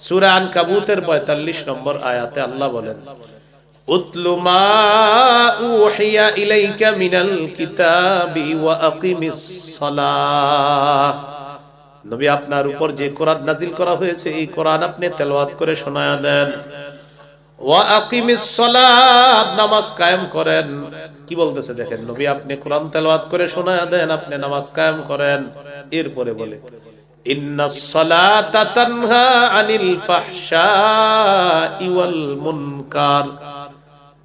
সূরা আনকাবুতের ৪৫ নম্বর আয়াতে আল্লাহ বলেন, উতলু মা উহিয়া ইলাইকা মিনাল কিতাবি ওয়া আকিমিস সালাহ। নবী, আপনার উপর যে কোরআন নাজিল করা হয়েছে এই কোরআন আপনি তেলাওয়াত করে শোনায়া দেন। ওয়া আকিমিস সালাত, নামাজ কায়েম করেন। কি বলতেছে দেখেন, নবী আপনি কোরআন তেলাওয়াত করে শোনায়া দেন, আপনি নামাজ কায়েম করেন। এরপরে বলে, ইন্নাস সালাতা তানহা আনিল ফাহশাই ওয়াল মুনকার।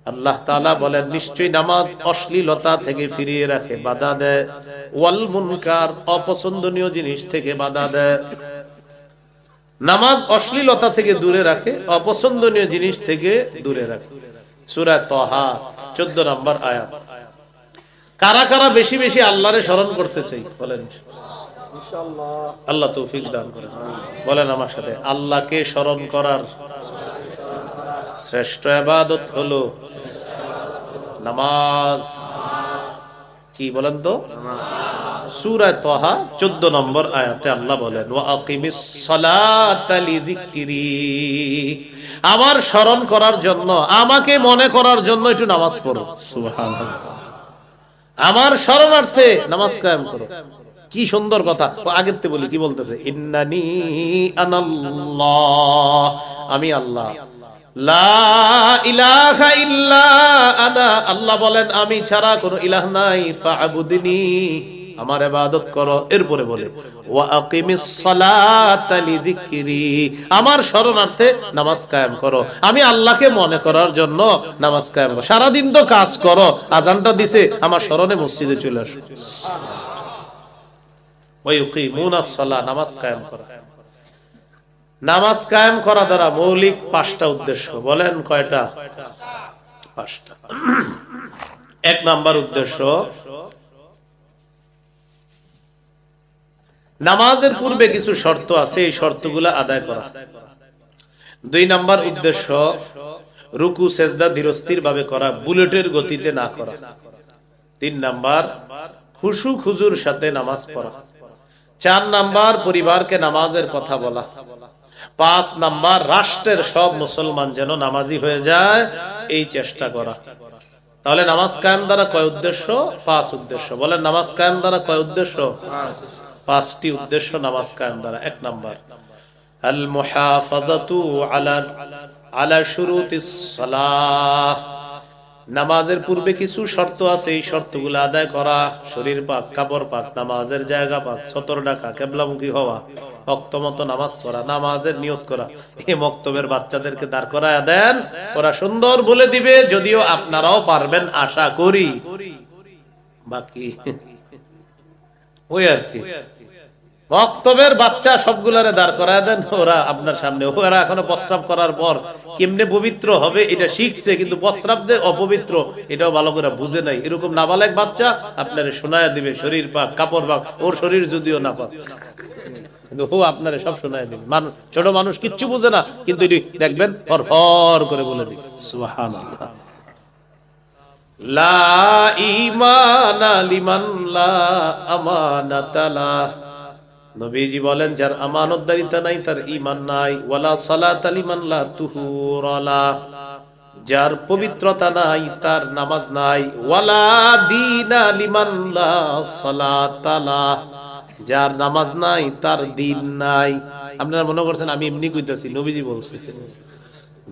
আল্লাহ তাআলা বলেন, নিশ্চয়ই নামাজ অশ্লীলতা থেকে ফিরিয়ে রাখে, বাধা দেয়। ওয়াল মুনকার, অপছন্দনীয় জিনিস থেকে বাধা দেয়। নামাজ অশ্লীলতা থেকে দূরে রাখে, অপছন্দনীয় জিনিস থেকে দূরে রাখে। সূরা তাহা 14 নম্বর আয়াত। কারা কারা বেশি বেশি আল্লাহরে স্মরণ করতে চাই বলেন ইনশাআল্লাহ? আল্লাহ তৌফিক দান করেন। বলেন আমার সাথে, আল্লাহকে স্মরণ করার শ্রেষ্ঠ ইবাদত হলো নামাজ। কি বলেন তো? সূরা তাহা 14 নম্বর আয়াতে আল্লাহ বলেন, ওয়া আকিমিস সালাতা লিযিকরি। আমার স্মরণ করার জন্য, আমাকে মনে করার জন্য একটু নামাজ পড়ো। সুবহানাল্লাহ। আমার স্মরণার্থে নামাজ কায়েম করো। কি সুন্দর কথা। আগের থেকে বলি, কি বলতেছে? ইন্নানি আনাল্লাহ, আমি আল্লাহ। লা ইলাহা ইল্লা আনা, আল্লাহ বলেন আমি ছাড়া কোনো ইলাহ নাই। ফা'বুদনি, আমার ইবাদত করো। এরপরে বলে, ওয়া আকিমিস সালাতা লিযিকরি, আমার শরণার্থে নামাজ কায়েম করো। আমি আল্লাহকে মনে করার জন্য নামাজ কায়েম করো। সারা দিন তো কাজ করো, আজানটা দিছে, আমার স্মরণে মসজিদে চলে আসো। ওয়া ইউকিমুনাস সালাহ, নামাজ কায়েম করো। নামাজ কায়েম করা দ্বারা মৌলিক 5টা উদ্দেশ্য। বলেন কয়টা? 5টা। 1 নাম্বার উদ্দেশ্য, নামাজের পূর্বে কিছু শর্ত আছে, এই শর্তগুলো আদায় করা। 2 নাম্বার উদ্দেশ্য, রুকু সেজদা ধীরস্থির ভাবে করা, বুলেটের গতিতে না করা। 3 নাম্বার, খুশু খুজুর সাথে নামাজ পড়া। 4 নাম্বার, পরিবারকে নামাজের কথা বলা। 5 নাম্বার, রাষ্ট্রের সব মুসলমান যেন নামাজি হয়ে যায়, এই চেষ্টা করা। তাহলে নামাজ কায়েম দ্বারা কয় উদ্দেশ্য? 5 উদ্দেশ্য। বলেন, নামাজ কায়েম দ্বারা কয় উদ্দেশ্য? 5টি উদ্দেশ্য নামাজ কায়েম দ্বারা। 1 নাম্বার, আল মুহাফাজাতু আলা শুরুতিস সালাহ, নামাজের পূর্বে কিছু শর্ত আছে, এই শর্তগুলো আদায় করা। শরীর পাক, কাপড় পাক, নামাজের জায়গা পাক, সতর ঢাকা, কিবলামুখী হওয়া, ওয়াক্ত মতো নামাজ পড়া, নামাজের নিয়ত করা। এই মক্তবের বাচ্চাদেরকে দাঁড় করায় দেন, ওরা সুন্দর বলে দিবে, যদিও আপনারাও পারবেন আশা করি। বাকি ওই আর কি, মক্তবের বাচ্চা সবগুলারে দাঁড় করায় দেন, ওরা আপনার সামনে। ওরা এখনো প্রস্রাব করার পর কেমনে পবিত্র হবে এটা শিখছে, কিন্তু প্রস্রাব যে অপবিত্র এটাও ভালো করে বুঝে নাই। এরকম নাবালেক বাচ্চা আপনারে শোনায়া দিবে, শরীর পাক, কাপড় পাক, ওর শরীর যদিও না পাক, কিন্তু ও আপনারে সব শোনায় দিবে। ছোট মানুষ কিচ্ছু বুঝে না, কিন্তু এটি দেখবেন ফর করে বলে দিবে। সুবহানাল্লাহ। লা ঈমানা লিমান লা আমানাতা লাহ, নবীজি বলেন যার আমানতদারিতা নাই তার ঈমান নাই। ওয়ালা সালাতা লিমান লা তুহুরা লাহ, যার পবিত্রতা নাই তার নামাজ নাই। ওয়ালা দীনা লিমান লা সালাতা লাহ, যার নামাজ নাই তার দিন নাই। আপনারা মনে করছেন আমি এমনি কইতাছি, নবীজি বলছে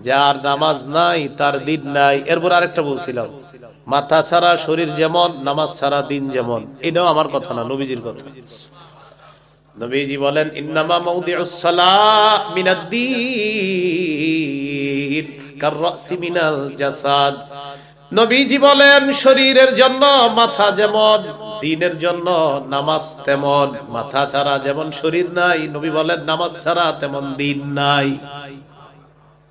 যার নামাজ নাই তার দিন নাই। এরপর আরেকটা বলছিলাম, মাথা ছাড়া শরীর যেমন, নামাজ ছাড়া দিন যেমন। এটাও আমার কথা না, নবীজির কথা। নবীজি বলেন, ইন্নামা মাউদিউস সালাহ মিনাদ-দ্বীন কার-রাসি মিনাল জাসাদ। নবীজি বলেন শরীরের জন্য মাথা যেমন, দ্বীনের জন্য নামাজ তেমন। মাথা ছাড়া যেমন শরীর নাই, নবী বলেন নামাজ ছাড়া তেমন দ্বীন নাই।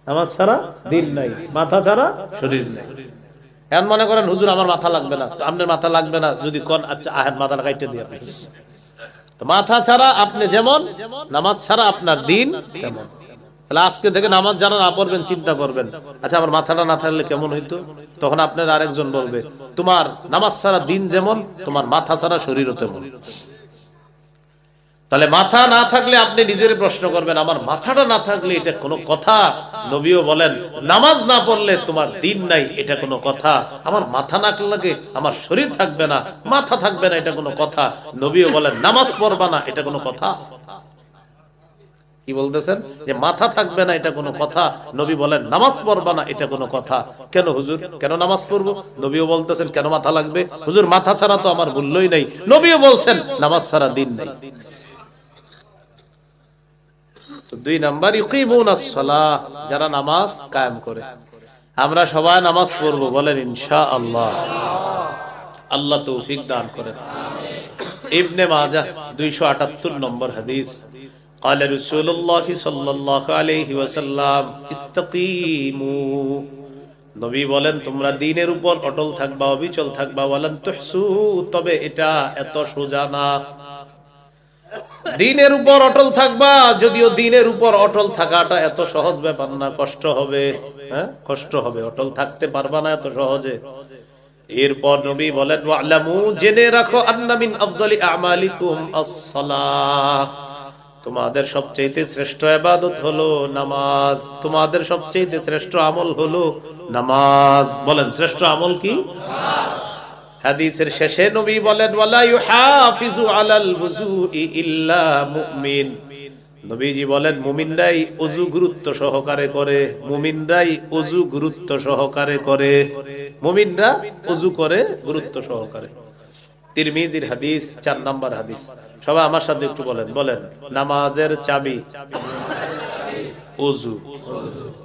নামাজ ছাড়া দ্বীন নাই, মাথা ছাড়া শরীর নাই। এখন মনে করেন হুজুর আমার মাথা লাগবে না, তো আপনার মাথা লাগবে না যদি কোন, আচ্ছা আহেন মাথাটা কাইটে দিয়ে আপনি। তো মাথা ছাড়া আপনি যেমন, নামাজ ছাড়া আপনার দিন তেমন। তাহলে আজকে থেকে নামাজ যারা না পড়বেন চিন্তা করবেন, আচ্ছা আমার মাথাটা না থাকলে কেমন হইতো? তখন আপনার আরেকজন বলবে, তোমার নামাজ ছাড়া দিন যেমন, তোমার মাথা ছাড়া শরীরও তেমন। তাহলে মাথা না থাকলে আপনি নিজের প্রশ্ন করবেন, আমার মাথাটা না থাকলে এটা কোনো কথা? নবীও বলেন নামাজ না পড়লে তোমার দিন নাই, এটা কোনো কথা? আমার মাথা না থাকলে আমার শরীর থাকবে না, মাথা থাকবে না, এটা কোনো কথা? নবীও বলেন নামাজ পড়বা না, এটা কোনো কথা? কি বলতেছেন যে মাথা থাকবে না এটা কোনো কথা, নবী বলেন নামাজ পড়বা না, এটা কোনো কথা? কেন হুজুর, কেন নামাজ পড়বো? নবীও বলতেছেন কেন মাথা লাগবে? হুজুর মাথা ছাড়া তো আমার মূল্যই নাই। নবীও বলছেন নামাজ ছাড়া দিন নাই। তো 2 নাম্বার ইকিমুনাস সালাহ, যারা নামাজ কায়েম করে। আমরা সবাই নামাজ পড়বো, বলেন ইনশাআল্লাহ। আল্লাহ তৌফিক দান করেন। ইবনে মাজাহ 278 নম্বর হাদিস, قال رسول الله صلى الله عليه وسلم استقيموا, নবী বলেন তোমরা দ্বীনের উপর অটল থাকবা, অবিচল থাকবা। ওয়ালান তুহসু, তবে এটা এত সোজা না। দ্বীনের উপর অটল থাকবা, যদিও দ্বীনের উপর অটল থাকাটা এত সহজ ব্যাপার না, কষ্ট হবে। হ্যাঁ, কষ্ট হবে, অটল থাকতে পারবা না এত সহজে। এরপর নবী বলেন ওয়ালামু, জেনে রাখো, আন্না মিন আফজালি আমালিকুম আস-সালাহ, তোমাদের সবচেয়ে শ্রেষ্ঠ ইবাদত হলো নামাজ, তোমাদের সবচেয়ে শ্রেষ্ঠ আমল হলো নামাজ। বলেন শ্রেষ্ঠ আমল কি? হাদিসের শেষে নবী বলেন ওয়ালা ইউহাফিজু আলাল ওযুই ইল্লা মুমিন, নবীজি বলেন মুমিনরাই ওযু গুরুত্ব সহকারে করে, মুমিনরাই ওযু গুরুত্ব সহকারে করে, মুমিনরা ওযু করে গুরুত্ব সহকারে। তিরমিজির হাদিস, 4 নাম্বার হাদিস। সবাই আমার সাথে একটু বলেন, বলেন নামাজের চাবি ওযু,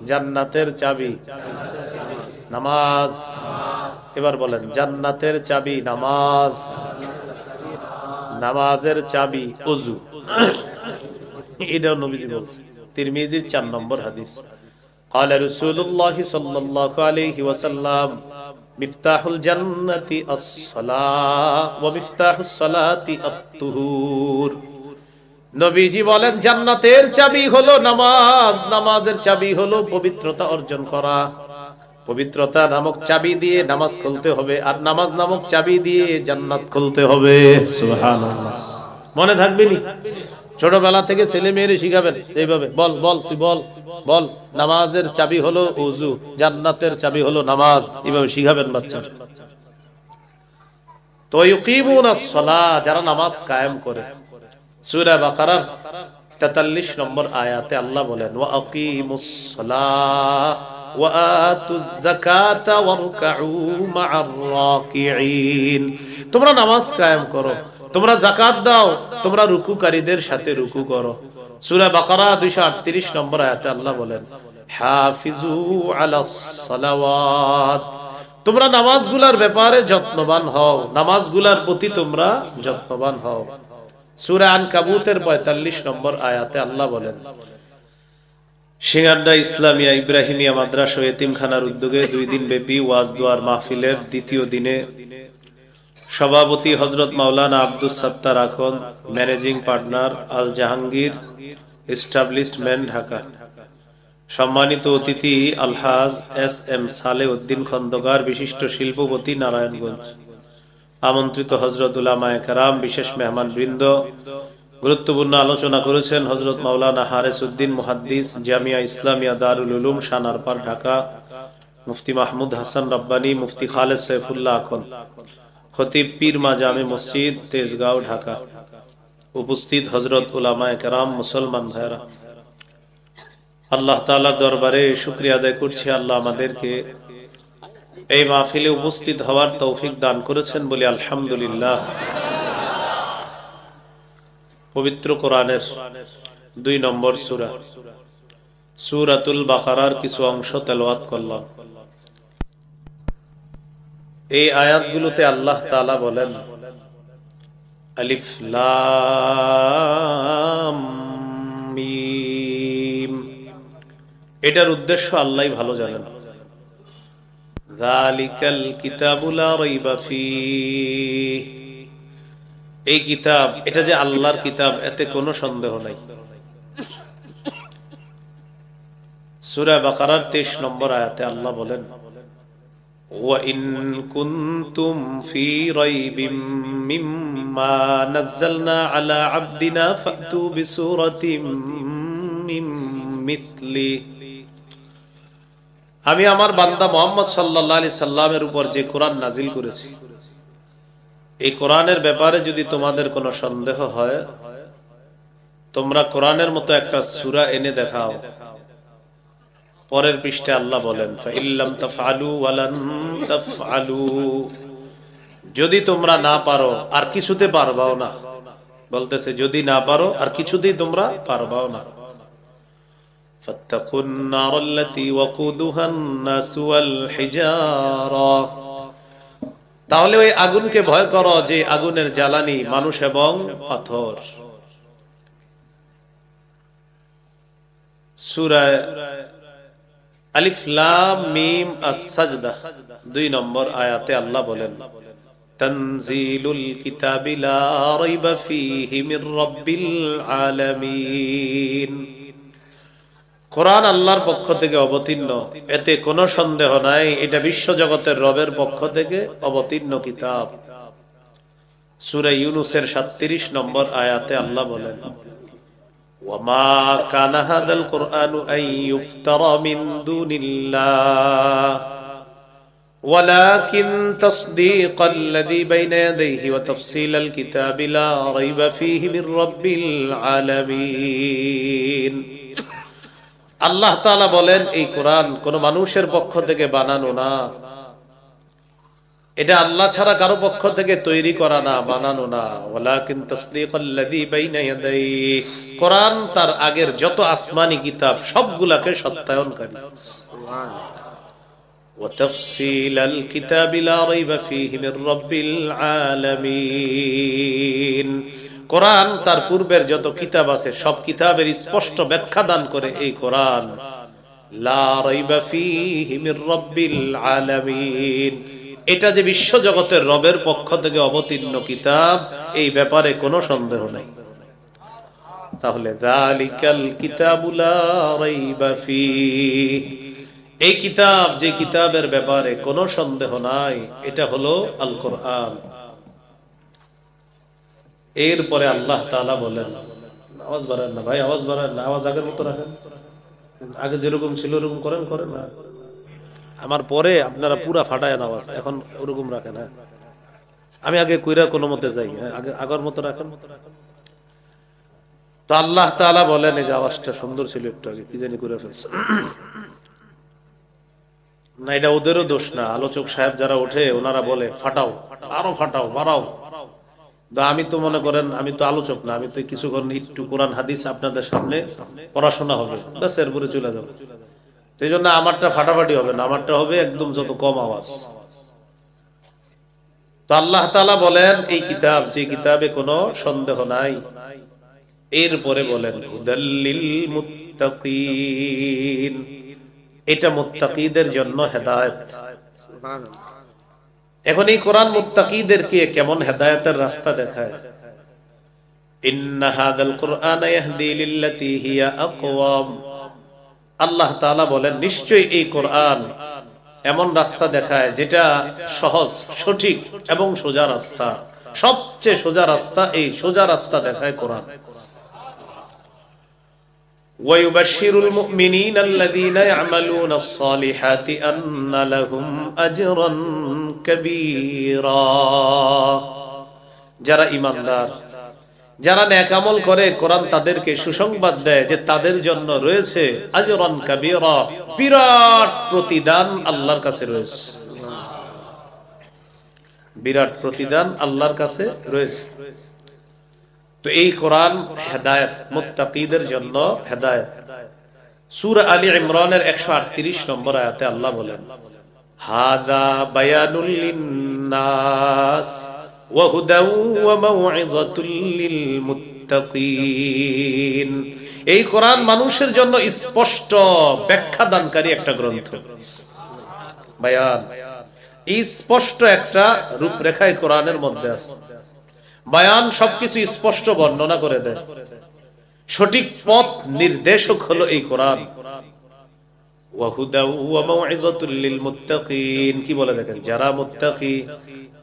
জান্নাতের চাবি নামাজ। এবার বলেন জান্নাতের চাবি নামাজ, নামাজের চাবি ওযু। এটাও নবীজি বলছেন, তিরমিজির 4 নম্বর হাদিস। قال رسول الله صلى الله عليه وسلم مفتاح الجنة الصلاة ومفتاح الصلاة الطهور, নবীজি বলেন জান্নাতের চাবি হলো নামাজ, নামাজের চাবি হলো পবিত্রতা অর্জন করা। পবিত্রতা নামক চাবি দিয়ে নামাজ খুলতে হবে, আর নামাজ নামক চাবি দিয়ে জান্নাত খুলতে হবে। সুবহানাল্লাহ। মনে থাকবে নি? ছোটবেলা থেকে ছেলে মেয়েরে শিখাবেন এইভাবে, বল বল তুই বল বল, নামাজের চাবি হলো ওযু, জান্নাতের চাবি হলো নামাজ, এইভাবে শিখাবেন বাচ্চাদের। তো ইউকিমুনাস সালাহ, যারা নামাজ কায়েম করে। সূরা বাকারার 43 নম্বর আয়াতে আল্লাহ বলেন ওয়া আকিমুস সালাহ ওয়া আতুজ যাকাতা ওয়ারকাউ মা'আর রাকিঈন, তোমরা নামাজ কায়েম করো, তোমরা যাকাত দাও, তোমরা রুকুকারীদের সাথে রুকু করো। সূরা বাকারা 238 নম্বর আয়াতে আল্লাহ বলেন হাফিজু আলাস সালাওয়াত, তোমরা নামাজগুলোর ব্যাপারে যত্নবান হও, নামাজগুলোর প্রতি তোমরা যত্নবান হও। সূরা আনকাবুতের 45 নম্বর আয়াতে আল্লাহ বলেন সিঙ্গারডা ইসলামিয়া ইব্রাহিমিয়া মাদ্রাসা ও এতিমখানার উদ্যোগে 2 দিন ব্যাপী ওয়াজ দোয়ার মাহফিলের দ্বিতীয় দিনে সভাপতি হযরত মাওলানা আব্দুস সাত্তার আখন, ম্যানেজিং পার্টনার আল জাহাঙ্গীর এস্টাবলিশমেন্ট ঢাকা। সম্মানিত অতিথি আলহাজ এস.এম. সালেহ উদ্দিন খন্দকার, বিশিষ্ট শিল্পপতি নারায়ণগঞ্জ। আমন্ত্রিত হযরত উলামায়ে কেরাম, বিশেষ মেহমান বৃন্দ। গুরুত্বপূর্ণ আলোচনা করেছেন হযরত মাওলানা হারেস উদ্দিন মুহাদ্দিস, জামিয়া ইসলামিয়া দারুল উলুম সানারপাড় ঢাকা, মুফতি মাহমুদ হাসান রব্বানী, মুফতি খালেদ সাইফুল্লাহ আখন, খতিব পীর মা জামে মসজিদ তেজগাঁও ঢাকা। উপস্থিত হযরত উলামায়ে কেরাম, মুসলমান ভাইরা, আল্লাহ তাআলার দরবারে শুকরিয়া আদায় করছি, আল্লাহ আমাদেরকে এই মাহফিলে উপস্থিত হওয়ার তৌফিক দান করেছেন বলি আলহামদুলিল্লাহ। পবিত্র কোরআনের 2 নম্বর সূরা সূরাতুল বাকারার কিছু অংশ তেলাওয়াত করলাম। এই আয়াতগুলোতে আল্লাহ তাআলা বলেন আলিফ লাম মিম, এটার উদ্দেশ্য আল্লাহই ভালো জানেন। যালিকাল কিতাবু লা রাইবা ফীহ, এই কিতাব, এটা যে আল্লাহর কিতাব, এতে কোনো সন্দেহ নাই। সূরা বাকারার 23 নম্বর আয়াতে আল্লাহ বলেন وَإِن كُنتُمْ فِي رَيْبٍ مِّمَّا نَزَّلْنَا عَلَى عَبْدِنَا فَأْتُوا بِسُورَةٍ مِّن مِّثْلِهِ। আমি আমার বান্দা মুহাম্মদ সাল্লাল্লাহু আলাইহি সাল্লামের উপর যে কোরআন নাজিল করেছি, এই কোরআনের ব্যাপারে যদি তোমাদের কোনো সন্দেহ হয়, তোমরা কোরআনের মতো একটা সূরা এনে দেখাও। পরের পৃষ্ঠে আল্লাহ বলেন, ফাইল্লাম তাফআলু ওয়ালান তাফআলু, যদি তোমরা না পারো আর কিছুতে পারবাও না। বলতেছে যদি না পারো আর কিছুতেই তোমরা পারবাও না। ফাত্তাকুন নারাল্লাতী ওয়াকুদুহান নাসু ওয়াল হিজারা, তাহলে ওই আগুনকে ভয় করো যে আগুনের জ্বালানি মানুষ এবং পাথর। সূরা আলিফ লাম মিম আস-সাজদা 2 নম্বর আয়াতে আল্লাহ বলেন, তানজিলুল কিতাবি লা রাইবা ফীহি মির রাব্বিল আলামিন। কোরআন আল্লাহর পক্ষ থেকে অবতীর্ণ, এতে কোনো সন্দেহ নাই, এটা বিশ্বজগতের রবের পক্ষ থেকে অবতীর্ণ কিতাব। সূরা ইউনূসের 37 নম্বর আয়াতে আল্লাহ বলেন, ওয়ামা কানা হাদাল কুরআনু আন ইফতারা মিন দুনিল্লাহ ওয়ালাকিন তাসদীকাল্লাযী বাইনা ইয়াদাইহি ওয়া তাফসীলাল কিতাবি লা রাইবা ফীহি মির রাব্বিল আলামিন। আল্লাহ তাআলা বলেন, এই কোরআন কোন মানুষের পক্ষ থেকে বানানো না, এটা আল্লাহ ছাড়া কারো পক্ষ থেকে তৈরি করা না, বানানো না। ওয়ালাকিন তাসদীকাল্লাযী বাইনা ইয়াদাইহি, কোরআন তার আগের যত আসমানি কিতাব সবগুলাকে সত্যায়নকারী। সুবহানাল্লাহ। ওয়া তাফসীলাল কিতাবি লা রাইবা ফীহি মির রাব্বিল আলামিন। কোরআন তার পূর্বের যত কিতাব আছে সব কিতাবের স্পষ্ট ব্যাখ্যা দান করে এই কোরআন। লা রাইবা ফীহি মির রাব্বিল আলামিন, এটা যে বিশ্ব জগতের রবের পক্ষ থেকে অবতীর্ণ কিতাব, এই ব্যাপারে কোনো সন্দেহ নাই। তাহলে যালিকাল কিতাবু লা রাইবা ফীহি, এই কিতাব যে কিতাবের ব্যাপারে কোনো সন্দেহ নাই, এটা হলো আল কোরআন। এরপরে আল্লাহ তাআলা বলেন, আওয়াজ বাড়ান না ভাই, আওয়াজ বাড়ান না, আওয়াজ আগের মতো রাখেন, আগে যেরকম ছিল ওরকম করেন না। আমার পরে আপনারা পুরা ফাটায় আওয়াজ, এখন ওরকম রাখেন। হ্যাঁ, আমি আগে কইরা কোনো মতে যাই, আগে আগের মতো রাখেন। তো আল্লাহ তাআলা বলেন, এই যে আওয়াজটা সুন্দর ছিল একটু আগে, কি জানি করে ফেলছে না, এটা ওদেরও দোষ না। আলোচক সাহেব যারা ওঠে ওনারা বলে ফাটাও, আরো ফাটাও, বাড়াও। আমি তো মনে করেন, আমি তো আলোচক না, আমি তো কিছুক্ষণ একটু কোরআন হাদিস আপনাদের সামনে পড়াশোনা হবে, ব্যাস এরপরে চলে যাবে। তো এই জন্য আমারটা ফাটাফাটি হবে না, আমারটা হবে একদম যত কম আওয়াজ। তো আল্লাহ তাআলা বলেন, এই কিতাব যে কিতাবে কোনো সন্দেহ নাই। এরপরে বলেন, হুদাল্লিল মুত্তাকিন, এটা মুত্তাকিদের জন্য হেদায়েত। এখন এই কোরআন মুত্তাকিদেরকে কেমন হেদায়েতের রাস্তা দেখায়। ইন্না হাদাল কুরআনা ইয়াহদি লিল্লাতী হিয়া আকওয়াম, আল্লাহ তাআলা বলেন, নিশ্চয়ই এই কোরআন এমন রাস্তা দেখায় যেটা সহজ, সঠিক এবং সোজা রাস্তা। সবচেয়ে সোজা রাস্তা, এই সোজা রাস্তা দেখায় কোরআন। ওয়ায়ুবাশশিরুল মুমিনিনা আল্লাযীনা ইয়া'মালুনাস সালিহাতি আন্না লাহুম আজরান কাবীরা, যারা ঈমানদার, যারা নেক আমল করে, কোরআন তাদেরকে সুসংবাদ দেয় যে তাদের জন্য রয়েছে আজরান কাবীরা, বিরাট প্রতিদান আল্লাহর কাছে রয়েছে। বিরাট প্রতিদান আল্লাহর কাছে রয়েছে। তো এই কোরআন হেদায়েত, মুত্তাকিদের জন্য হেদায়েত। সূরা আলী ইমরানের 138 নম্বর আয়াতে আল্লাহ বলেন, হাদা বায়ানুল লিন্নাস ওয়া হুদাও ওয়া মাউইযাতুল লিল মুত্তাকিন। এই কোরআন মানুষের জন্য স্পষ্ট ব্যাখ্যা দানকারী একটা গ্রন্থ। বায়ান, স্পষ্ট একটা রূপরেখা এই কোরআনের মধ্যে আছে। বায়ান সবকিছু স্পষ্ট বর্ণনা করে দেয়। সঠিক পথ নির্দেশক হলো এই কোরআন। ওয়া হুদাও ওয়া মাউইযাতুল লিল মুত্তাকিন। কি বলে দেখেন, যারা মুত্তাকি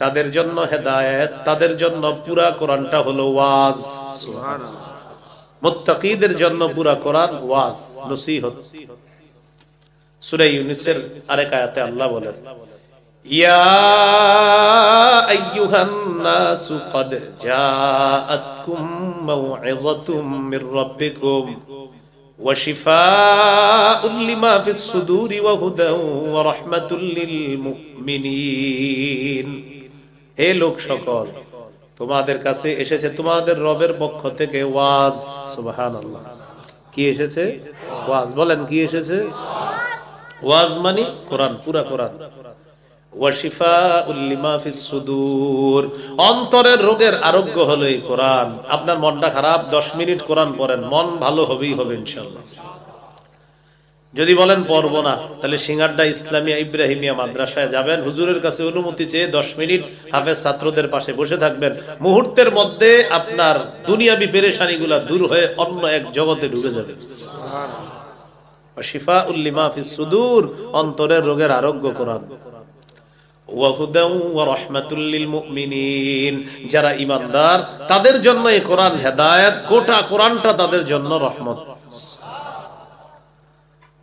তাদের জন্য হেদায়েত, তাদের জন্য পুরা কোরআনটা হলো ওয়াজ। সুবহানাল্লাহ। মুত্তাকিদের জন্য পুরা কোরআন ওয়াজ, নসিহত। সূরা ইউনূসের আরেক আয়াতে আল্লাহ বলেন, ইয়া আইয়ুহান নাসু ক্বাদ জাআতকুম মাউইযাতুম মির রাব্বিকুম ওয়া শিফাউন লিমা ফিস সুদুরি ওয়া হুদাও ওয়া রাহমাতুল লিল মুমিনিন। হে লোক সকল, তোমাদের কাছে এসেছে তোমাদের রবের পক্ষ থেকে ওয়াজ। সুবহানাল্লাহ। কি এসেছে? ওয়াজ। বলেন কি এসেছে? ওয়াজ মানে কোরআন, পুরা কোরআন। ওয়া শিফাউল লিমা ফিস সুদূর, অন্তরের রোগের আরোগ্য হলো এই কোরআন। আপনার মনটা খারাপ, 10 মিনিট কোরআন পড়েন, মন ভালো হবেই হবে ইনশাআল্লাহ। যদি বলেন পড়বো না, তাহলে সিঙ্গারডা ইসলামিয়া ইব্রাহিমিয়া মাদ্রাসায় যাবেন, হুজুরের কাছে অনুমতি চেয়ে 10 মিনিট হাফেজ ছাত্রদের পাশে বসে থাকবেন। মুহূর্তের মধ্যে আপনার দুনিয়াবি পেরেশানিগুলা দূর হয়ে অন্য এক জগতে ঢুকে যাবে। শিফাউল লিমা ফিস সুদূর, অন্তরের রোগের আরোগ্য কোরআন। ওয়া হুদাও ওয়া রাহমাতুল লিল মুমিনিন, যারা ঈমানদার তাদের জন্য এই কোরআন হেদায়েত, গোটা কোরআনটা তাদের জন্য রহমত।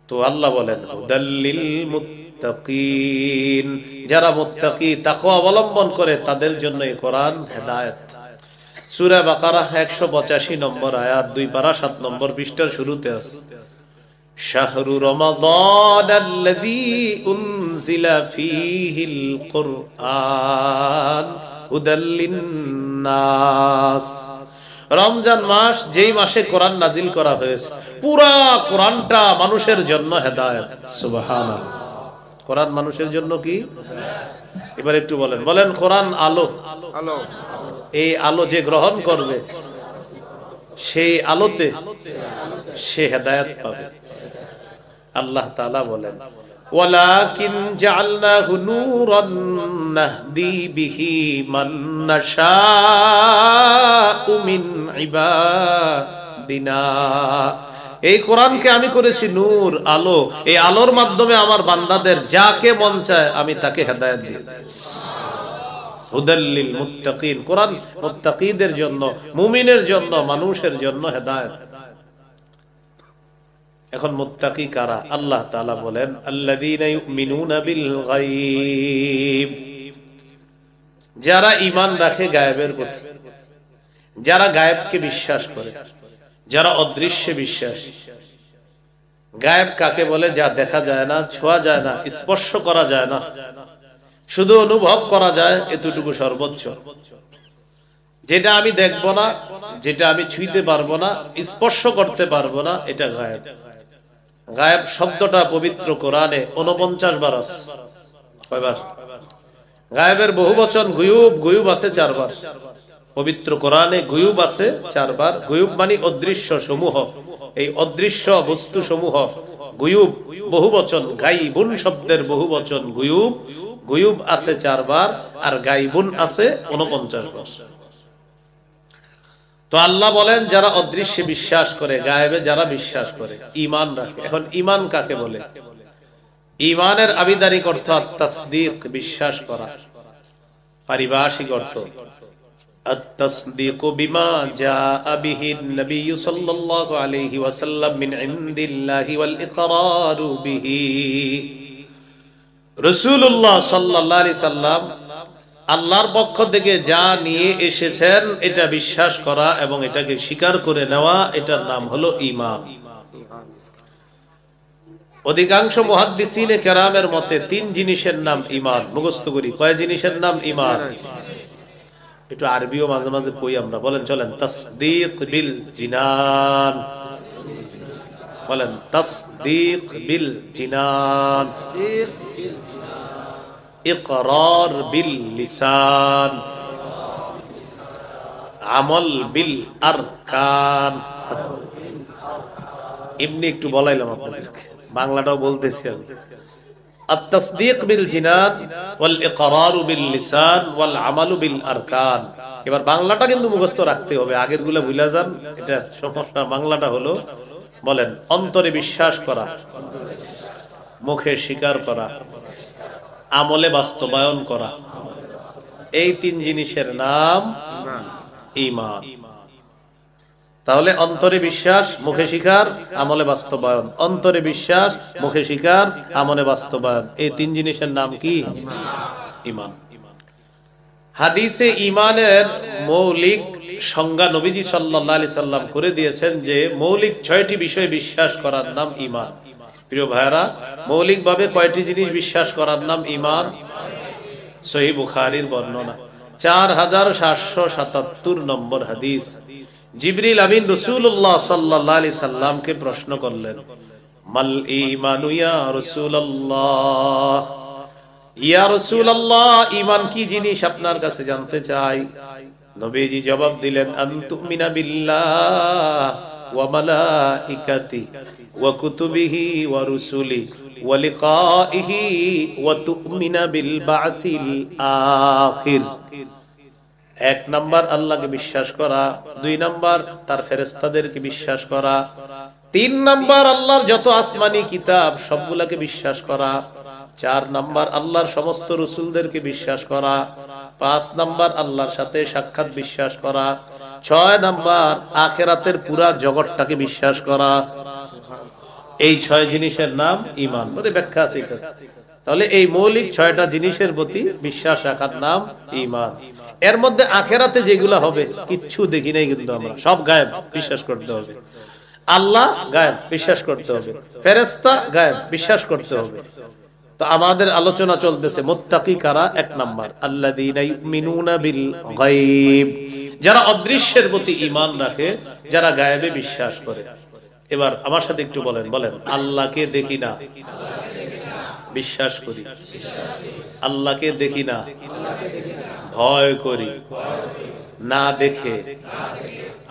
তো আল্লাহ বলেন হুদাল লিল মুত্তাকিন, যারা মুত্তাকি তাকওয়া অবলম্বন করে তাদের জন্য এই কোরআন হেদায়েত। সূরা বাকারা 185 নম্বর আয়াত, 2 পারা 7 নম্বর পৃষ্ঠার শুরুতে আছে, শাহরু রমাদানাল্লাযী উনজিলা ফীহিল কুরআন হুদাল লিন্নাস। রমজান মাস, যেই মাসে কোরআন নাজিল করা হয়েছে, পুরা কোরআনটা মানুষের জন্য হেদায়েত। সুবহানাল্লাহ। কোরআন মানুষের জন্য কি? এবার একটু বলেন, বলেন কোরআন আলো। আলো। এই আলো যে গ্রহণ করবে, সেই আলোতে সে হেদায়েত পাবে। আল্লাহ তাআলা বলেন, ওয়ালাকিন জাআলনাহু নূরান নাহদি বিহি মান নাশাউ মিন ইবাদিনা। এই কোরআনকে আমি করেছি নূর, আলো। এই আলোর মাধ্যমে আমার বান্দাদের যাকে মন চায় আমি তাকে হেদায়েত দিয়ে দিয়েছি। হুদাল লিল মুত্তাকিন, কোরআন মুত্তাকিদের জন্য, মুমিনের জন্য, মানুষের জন্য হেদায়েত। এখন মুত্তাকি কারা? আল্লাহ তাআলা বলেন, আল্লাযীনা ইউমিনুনা বিল গায়ব, যারা ঈমান রাখে গায়েবের প্রতি, যারা গায়েবকে বিশ্বাস করে, যারা অদৃশ্যে বিশ্বাস। গায়েব কাকে বলে? যা দেখা যায় না, ছোঁয়া যায় না, স্পর্শ করা যায় না, শুধু অনুভব করা যায়, এতটুকু সর্বোচ্চ। যেটা আমি দেখব না, যেটা আমি ছুঁইতে পারবো না, স্পর্শ করতে পারবো না, এটা গায়েব। গায়েব শব্দটা পবিত্র কোরআনে 49 বার আছে। কয়বার? গায়েবের বহুবচন গুয়ুব, গুয়ুব আছে 4 বার। পবিত্র কোরআনে গুয়ুব আছে 4 বার। গুয়ুব মানে অদৃশ্য সমূহ, এই অদৃশ্য বস্তু সমূহ গুয়ুব, বহুবচন। গাইবুন শব্দের বহুবচন গুয়ুব। গুয়ুব আছে 4 বার, আর গাইবুন আছে 49 বার। তো আল্লাহ বলেন, যারা অদৃশ্যে বিশ্বাস করে, গায়েবে যারা বিশ্বাস করে, ঈমান রাখে। এখন ঈমান কাকে বলে? ঈমানের আবিধানিক অর্থ আত-তাসদীক, বিশ্বাস করা। পারিভাষিক অর্থ আত-তাসদীকু বিমা জাআ বিহি নবী সাল্লাল্লাহু আলাইহি ওয়াসাল্লাম মিন ইনদিল্লাহি ওয়াল ইকরারু বিহি। রাসূলুল্লাহ সাল্লাল্লাহু আলাইহি সাল্লাম আল্লাহর পক্ষ থেকে যা নিয়ে এসেছেন এটা বিশ্বাস করা এবং এটাকে স্বীকার করে নেওয়া, এটার নাম হলো ঈমান। অধিকাংশ মুহাদ্দিসিনে কেরামের মতে 3 জিনিসের নাম ঈমান। মুখস্থ করি, কয় জিনিসের নাম ঈমান? একটু আরবিও মাঝে মাঝে কই আমরা, বলেন চলেন। তাসদীক বিল জিনান, বলেন তাসদীক বিল জিনান। ইকরার বিল লিসান, আমল বিল আরকান। এমনি একটু বলাইলাম আপনাদেরকে, বাংলাটাও বলতেছি আমি। আত-তাসদীক বিল জিনান ওয়াল ইকরার বিল লিসান ওয়াল আমালু বিল আরকান। এবার বাংলাটা কিন্তু মুখস্থ রাখতে হবে, আগের গুলো ভুলে যান, এটা সমস্যা। বাংলাটা হলো, বলেন অন্তরে বিশ্বাস করা, মুখে স্বীকার করা, আমলে বাস্তবায়ন করা, এই তিন জিনিসের নাম ঈমান। তাহলে অন্তরে বিশ্বাস, মুখে স্বীকার, আমলে বাস্তবায়ন। অন্তরে বিশ্বাস, মুখে স্বীকার, আমলে বাস্তবায়ন, এই তিন জিনিসের নাম কি? ঈমান। হাদিসে ঈমানের মৌলিক সংজ্ঞা নবীজি সাল্লাল্লাহু আলাইহি সাল্লাম করে দিয়েছেন যে মৌলিক 6টি বিষয় বিশ্বাস করার নাম ঈমান। প্রিয় ভাইরা, মৌলিকভাবে কয়টি জিনিস বিশ্বাস করার নাম ঈমান? সহিহ বুখারীর বর্ণনা 4777 নম্বর হাদিস। জিবরিল আমিন রাসূলুল্লাহ সাল্লাল্লাহু আলাইহি সাল্লামকে প্রশ্ন করলেন, মাল ঈমানু ইয়া রাসূলুল্লাহ, ইয়া রাসূলুল্লাহ, ঈমান কি জিনিস আপনার কাছে জানতে চাই। নবীজি জবাব দিলেন, আন তুমিনা বিল্লাহ ওয়া মালাইকাতি ওয়া কুতুবিহি ওয়া রুসুলি ওয়া লিকাইহি ওয়া তুমিনা বিল বা'থিল আখির। 1 নাম্বার আল্লাহকে বিশ্বাস করা, 2 নাম্বার তার ফেরেশতাদেরকে বিশ্বাস করা, 3 নাম্বার আল্লাহর যত আসমানি কিতাব সবগুলাকে বিশ্বাস করা, 4 নাম্বার আল্লাহর সমস্ত রাসূলদেরকে বিশ্বাস করা, 5 নাম্বার আল্লাহর সাথে সাক্ষাৎ বিশ্বাস করা, 6 নাম্বার আখিরাতের পুরা জগৎটাকে বিশ্বাস করা। এই 6 জিনিসের নাম ঈমান। বলে ব্যাখ্যা আছে এটা। তাহলে এই মৌলিক 6টা জিনিসের প্রতি বিশ্বাস রাখার নাম ঈমান। এর মধ্যে আখিরাতে যেগুলো হবে কিচ্ছু দেখি নাই, কিন্তু আমরা সব গায়েব, বিশ্বাস করতে হবে। আল্লাহ গায়েব, বিশ্বাস করতে হবে। ফেরেশতা গায়েব, বিশ্বাস করতে হবে। তো আমাদের আলোচনা চলতেছে মুত্তাকি কারা। 1 নাম্বার আল্লাযীনা ইউমিনুনা বিল গায়ব, যারা অদৃশ্যের প্রতি ঈমান রাখে, যারা গায়েবে বিশ্বাস করে। এবার আমার সাথে একটু বলেন, আল্লাহকে দেখি না, বিশ্বাস করি। আল্লাহকে দেখি না, ভয় করি। না দেখে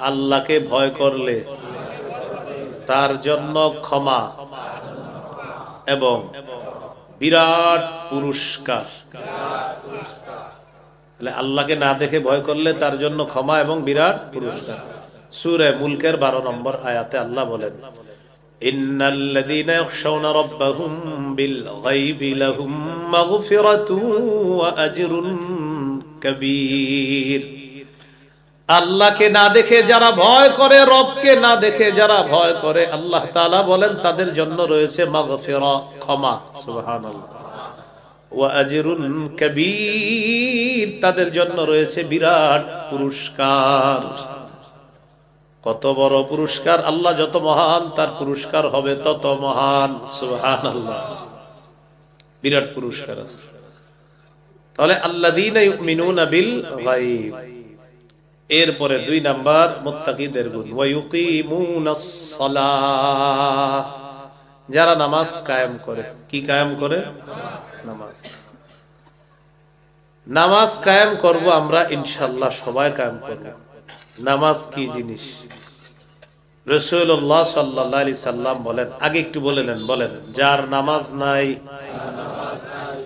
আল্লাহকে ভয় করলে তার জন্য ক্ষমা এবং বিরাট পুরস্কার। আল্লাহকে না দেখে ভয় করলে তার জন্য ক্ষমা এবং বিরাট পুরস্কার। সূরা মুলকের 12 নম্বর আয়াতে আল্লাহ বলেন, ইন্নাল্লাযীনা ইয়াখশাউনা রাব্বাহুম বিল গায়বি লাহুম মাগফিরাতুন ওয়া আজরুন কাবীর। আল্লাহকে না দেখে যারা ভয় করে, রবকে না দেখে যারা ভয় করে, আল্লাহ তাআলা বলেন তাদের জন্য রয়েছে মাগফিরাত, ক্ষমা। সুবহানাল্লাহ। ওয়া আজরুন কাবীর, তাদের জন্য রয়েছে বিরাট পুরস্কার। কত বড় পুরস্কার! আল্লাহ যত মহান, তার পুরস্কার হবে তত মহান। সুবহানাল্লাহ, বিরাট পুরস্কার আছে। তাহলে আল্লাযীনা ইউমিনুনা বিল গায়ব। এরপরে 2 নাম্বার মুত্তাকিদের গুণ, ওয়া ইউকিমুনাস সালাহ, যারা নামাজ কায়েম করে। কি কায়েম করে? নামাজ। নামাজ কায়েম করব আমরা ইনশাআল্লাহ, সবাই কায়েম করব। নামাজ কি জিনিস? রাসূলুল্লাহ সাল্লাল্লাহু আলাইহি সাল্লাম বলেন, আগে একটু বলে নেন, বলেন, যার নামাজ নাই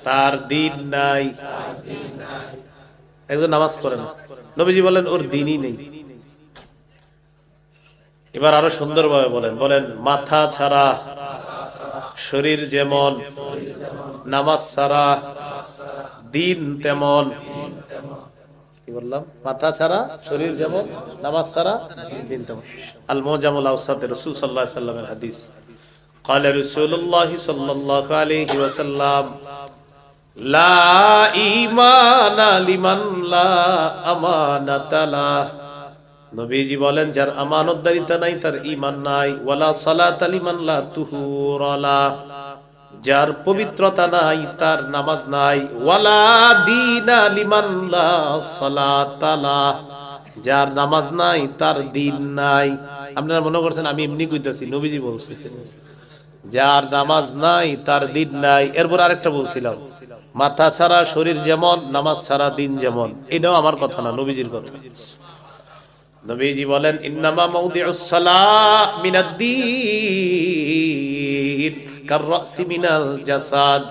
তার দিন নাই। একজন নামাজ পড়ে না, নবীজি বলেন ওর দিনই নেই। এবার আরো সুন্দরভাবে বলেন, মাথা ছাড়া শরীর যেমন, নামাজ ছাড়া দিন তেমন। কি বললাম? মাথা ছাড়া শরীর যেমন, নামাজ ছাড়া দিন তেমন। আল মুজামুল আওসাতে রাসূল সাল্লাল্লাহু আলাইহি সাল্লামের হাদিস। قال رسول الله صلى الله عليه وسلم লা ঈমানা লিমান লা আমানাতা লাহ। নবীজি বলেন, যার আমানতদারিতা নাই তার ঈমান নাই। ওয়ালা সালাতা লিমান লা তুহুরা লাহ, যার পবিত্রতা নাই তার নামাজ নাই। ওয়ালা দীনা লিমান লা সালাতা লাহ, যার নামাজ নাই তার দিন নাই। আপনারা মনে করছেন আমি এমনি কইতাছি, নবীজি বলছে যার নামাজ নাই তার দিন নাই। এরপর আরেকটা বলছিলাম, মাথা ছাড়া শরীর যেমন, নামাজ ছাড়া দিন যেমন। এটাও আমার কথা না, নবীজির কথা। নবীজি বলেন, ইন্নামা মাউদিউস সালাহ মিনাদ-দীন কার-রাসি মিনাল জাসাদ।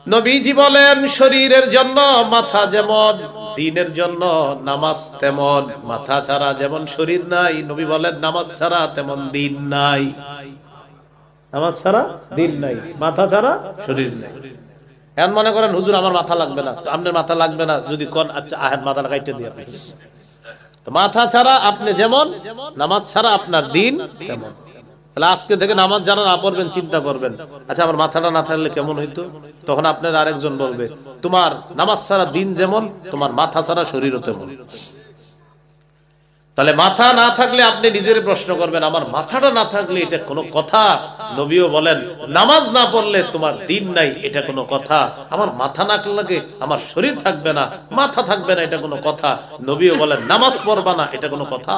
নবীজি বলেন, শরীরের জন্য মাথা যেমন, দ্বীনের জন্য নামাজ তেমন। মাথা ছাড়া যেমন শরীর নাই, নবী বলেন নামাজ ছাড়া তেমন দ্বীন নাই। নামাজ ছাড়া দিন নাই, মাথা ছাড়া শরীর নাই। এখন মনে করেন হুজুর আমার মাথা লাগবে না, তো আপনার মাথা লাগবে না যদি কোন, আচ্ছা আহেন মাথা লাগাইতে দিয়ে আপনি। তো মাথা ছাড়া আপনি যেমন, নামাজ ছাড়া আপনার দিন তেমন। তাহলে আজকে থেকে নামাজ যারা না পড়বেন চিন্তা করবেন, আচ্ছা আমার মাথাটা না থাকলে কেমন হইতো? তখন আপনার আরেকজন বলবে তোমার নামাজ ছাড়া দিন যেমন, তোমার মাথা ছাড়া শরীরও তেমন। তাহলে মাথা না থাকলে আপনি নিজের প্রশ্ন করবেন, আমার মাথাটা না থাকলে এটা কোনো কথা? নবীও বলেন নামাজ না পড়লে তোমার দিন নাই, এটা কোনো কথা? আমার মাথা না লাগে আমার শরীর থাকবে না, মাথা থাকবে না, এটা কোনো কথা? নবীও বলেন নামাজ পড়বা না, এটা কোনো কথা?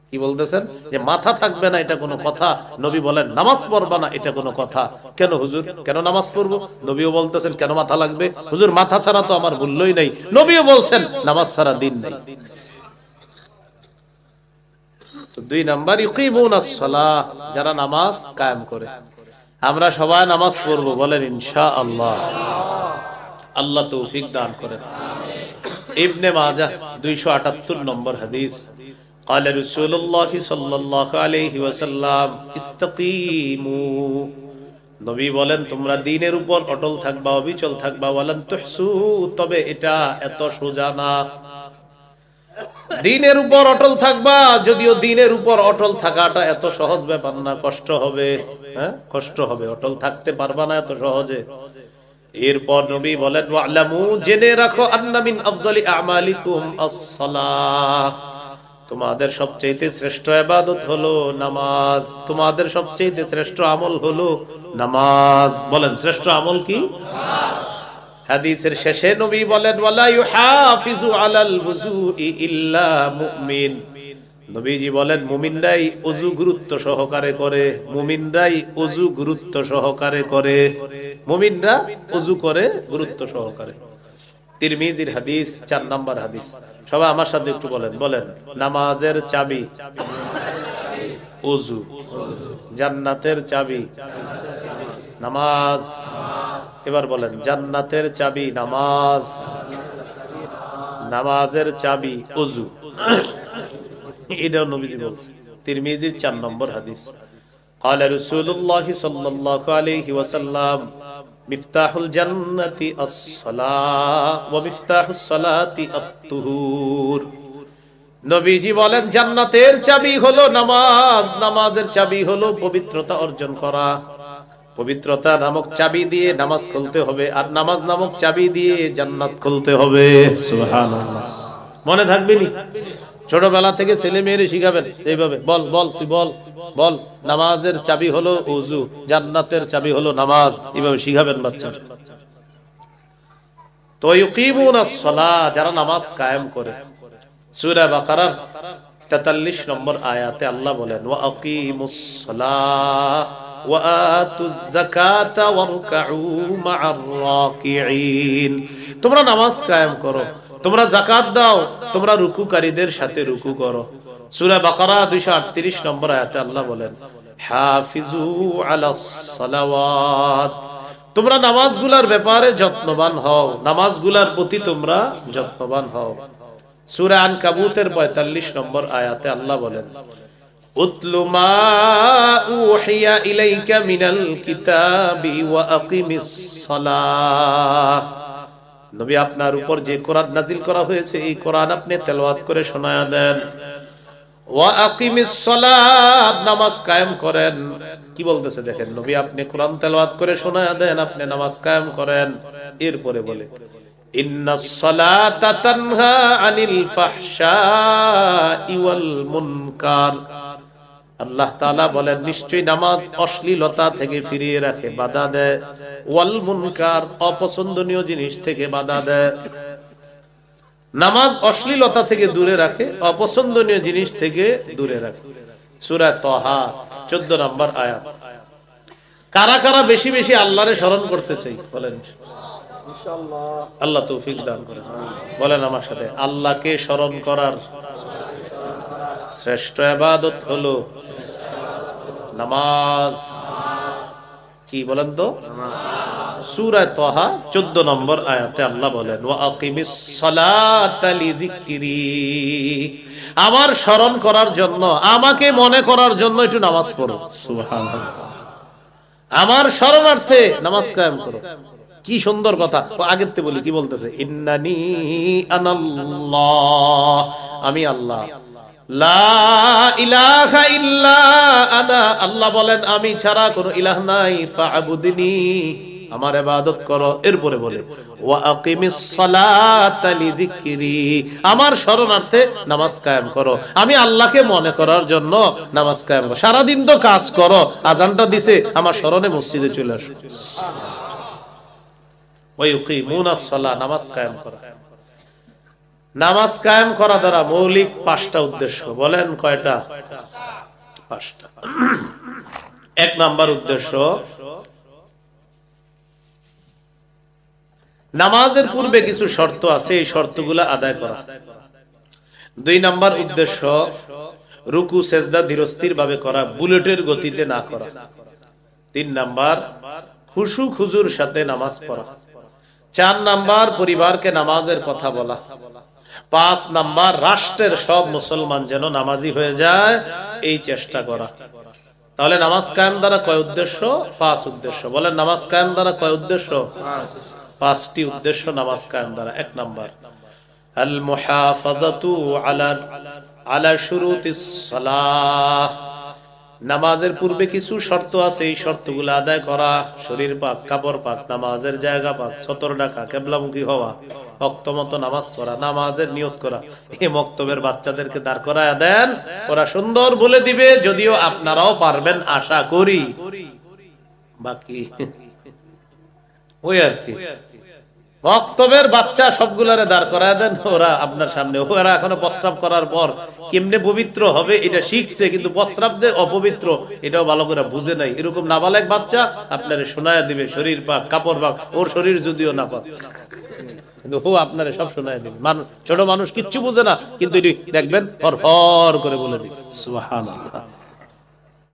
কি বলতেছেন যে মাথা থাকবে না এটা কোনো কথা, নবী বলেন নামাজ পড়বা না, এটা কোনো কথা? কেন হুজুর, কেন নামাজ পড়বো? নবীও বলতেছেন কেন মাথা লাগবে? হুজুর মাথা ছাড়া তো আমার মূল্যই নাই, নবীও বলছেন নামাজ ছাড়া দিন নাই। তো 2 নাম্বার ইকিমুনাস সালাহ, যারা নামাজ কায়েম করে। আমরা সবাই নামাজ পড়বো, বলেন ইনশাআল্লাহ। আল্লাহ তৌফিক দান করেন। ইবনে মাজাহ 278 নম্বর হাদিস, قال رسول الله صلى الله عليه وسلم استقيموا, নবী বলেন তোমরা দ্বীনের উপর অটল থাকবা, অবিচল থাকবা। ওয়ালান তুহসু, তবে এটা এত সোজা না। দ্বীনের উপর অটল থাকবা, যদিও দ্বীনের উপর অটল থাকাটা এত সহজ ব্যাপার না, কষ্ট হবে। হ্যাঁ, কষ্ট হবে, অটল থাকতে পারবা না এত সহজে। এরপর নবী বলেন ওয়ালামু, জেনে রাখো, আন্না মিন আফজালি আমালিকুম আস-সালাহ, তোমাদের সবচেয়ে শ্রেষ্ঠ ইবাদত হলো নামাজ, তোমাদের সবচেয়ে শ্রেষ্ঠ আমল হলো নামাজ। বলেন শ্রেষ্ঠ আমল কি? হাদিসের শেষে নবী বলেন ওয়ালা ইউহাফিজু আলাল ওযুই ইল্লা মুমিন, নবীজি বলেন মুমিনরাই ওযু গুরুত্ব সহকারে করে, মুমিনরাই ওযু গুরুত্ব সহকারে করে, মুমিনরা ওযু করে গুরুত্ব সহকারে। তিরমিজির হাদিস, 4 নাম্বার হাদিস। সবাই আমার সাথে একটু বলেন, বলেন নামাজের চাবি ওযু, জান্নাতের চাবি নামাজ। এবার বলেন জান্নাতের চাবি নামাজ, নামাজের চাবি ওযু। এটাও নবীজি বলছেন, তিরমিজির 4 নম্বর হাদিস। قال رسول الله صلى الله عليه وسلم মিফতাহুল জান্নাতি আস-সালাহ ওয়া মিফতাহুস সালাতি আত-তুহুর, নবীজি বলেন জান্নাতের চাবি হলো নামাজ, নামাজের চাবি হলো পবিত্রতা অর্জন করা। পবিত্রতা নামক চাবি দিয়ে নামাজ খুলতে হবে, আর নামাজ নামক চাবি দিয়ে জান্নাত খুলতে হবে। সুবহানাল্লাহ, মনে থাকবে নি? ছোটবেলা থেকে ছেলে মেয়েরে শিখাবেন এইভাবে, বল বল তুই বল বল, নামাজের চাবি হলো ওযু, জান্নাতের চাবি হলো নামাজ, এইভাবে শিখাবেন বাচ্চা। তো ইকিমুনাস সালাহ, যারা নামাজ কায়েম করে। সূরা বাকারার 43 নম্বর আয়াতে আল্লাহ বলেন ওয়া আকিমুস সালাহ ওয়া আতুজ যাকাতা ওয়ারকাউ মা'আর রাকিঈন, তোমরা নামাজ কায়েম করো, তোমরা যাকাত দাও, তোমরা রুকুকারীদের সাথে রুকু করো। সূরা বাকারা 238 নম্বর আয়াতে আল্লাহ বলেন হাফিজু আলাস সালাওয়াত, তোমরা নামাজগুলোর ব্যাপারে যত্নবান হও, নামাজগুলোর প্রতি তোমরা যত্নবান হও। সূরা আনকাবুতের 45 নম্বর আয়াতে আল্লাহ বলেন উতলু মা উহিয়া ইলাইকা মিনাল কিতাবি ওয়া আকিমিস সালাহ, নবী আপনার উপর যে কোরআন নাজিল করা হয়েছে এই কোরআন আপনি তেলাওয়াত করে শোনায়া দেন। ওয়া আকিমিস সালাত, নামাজ কায়েম করেন। কি বলতেছে দেখেন, নবী আপনি কোরআন তেলাওয়াত করে শোনায়া দেন, আপনি নামাজ কায়েম করেন। এরপরে বলে ইন্নাস সালাতা তানহা আনিল ফাহশাই ওয়াল মুনকার, আল্লাহ তাআলা বলেন নিশ্চয়ই নামাজ অশ্লীলতা থেকে ফিরিয়ে রাখে, বাধা দেয়। ওয়াল মুনকার, অপছন্দনীয় জিনিস থেকে বাধা দেয়। নামাজ অশ্লীলতা থেকে দূরে রাখে, অপছন্দনীয় জিনিস থেকে দূরে রাখে। সূরা তাহা 14 নম্বর আয়াত। কারা কারা বেশি বেশি আল্লাহরে স্মরণ করতে চাই বলেন ইনশাআল্লাহ? আল্লাহ তৌফিক দান করেন। বলেন আমার সাথে, আল্লাহকে স্মরণ করার শ্রেষ্ঠ ইবাদত হলো নামাজ। কি বলেন তো? সূরা তাহা 14 নম্বর আয়াতে আল্লাহ বলেন ওয়া আকিমিস সালাতা লিযিকরি, আমার স্মরণ করার জন্য, আমাকে মনে করার জন্য একটু নামাজ পড়ো। সুবহানাল্লাহ, আমার স্মরণার্থে নামাজ কায়েম করো। কি সুন্দর কথা। ও আগের তে বলি কি বলতেছে, ইন্নানি আনাল্লাহ, আমি আল্লাহ, লা ইলাহা ইল্লা আনা, আল্লাহ বলেন আমি ছাড়া কোনো ইলাহ নাই, ফা'বুদনি, আমার ইবাদত করো। এরপরে বলে ওয়া আকিমিস সালাতা লিযিকরি, আমার শরণার্থে নামাজ কায়েম করো। আমি আল্লাহকে মনে করার জন্য নামাজ কায়েম করো। সারা দিন তো কাজ করো, আজানটা দিছে, আমার স্মরণে মসজিদে চলে আসো। ওয়া ইউকিমুনাস সালাহ, নামাজ কায়েম করো। নামাজ কায়েম করা দ্বারা মৌলিক 5টা উদ্দেশ্য। বলেন কয়টা? 5টা। 1 নাম্বার উদ্দেশ্য, নামাজের পূর্বে কিছু শর্ত আছে, এই শর্তগুলো আদায় করা। 2 নাম্বার উদ্দেশ্য, রুকু সেজদা ধীরস্থির ভাবে করা, বুলেটের গতিতে না করা। 3 নাম্বার, খুশু খুজুর সাথে নামাজ পড়া। 4 নাম্বার, পরিবারকে নামাজের কথা বলা। 5 নাম্বার, রাষ্ট্রের সব মুসলমান যেন নামাজি হয়ে যায়, এই চেষ্টা করা। তাহলে নামাজ কায়েম দ্বারা কয় উদ্দেশ্য? 5 উদ্দেশ্য। বলেন নামাজ কায়েম দ্বারা কয় উদ্দেশ্য? 5টি উদ্দেশ্য নামাজ কায়েম দ্বারা। 1 নাম্বার, আল মুহাফাজাতু আলা শুরুতিস সালাহ, নামাজের পূর্বে কিছু শর্ত আছে, এই শর্তগুলো আদায় করা। শরীর পাক, কাপড় পাক, নামাজের জায়গা পাক, সতর ঢাকা, কিবলামুখী হওয়া, ওয়াক্ত মতো নামাজ পড়া, নামাজের নিয়ত করা। এই মক্তবের বাচ্চাদেরকে দাঁড় করায় দেন, ওরা সুন্দর বলে দিবে, যদিও আপনারাও পারবেন আশা করি। বাকি ওই আর কি, মক্তবের বাচ্চা সবগুলারে দাঁড় করায় দেন, ওরা আপনার সামনে। ওরা এখনো প্রস্রাব করার পর কেমনে পবিত্র হবে এটা শিখছে, কিন্তু প্রস্রাব যে অপবিত্র এটাও ভালো করে বুঝে নাই। এরকম নাবালেক বাচ্চা আপনারে শোনায় দিবে শরীর পাক, কাপড় পাক, ওর শরীর যদিও না পাক, কিন্তু ও আপনারে সব শোনায় দিবে। ছোট মানুষ কিচ্ছু বুঝে না, কিন্তু দেখবেন ফর ফর করে বলে দিবে। সুবহানাল্লাহ।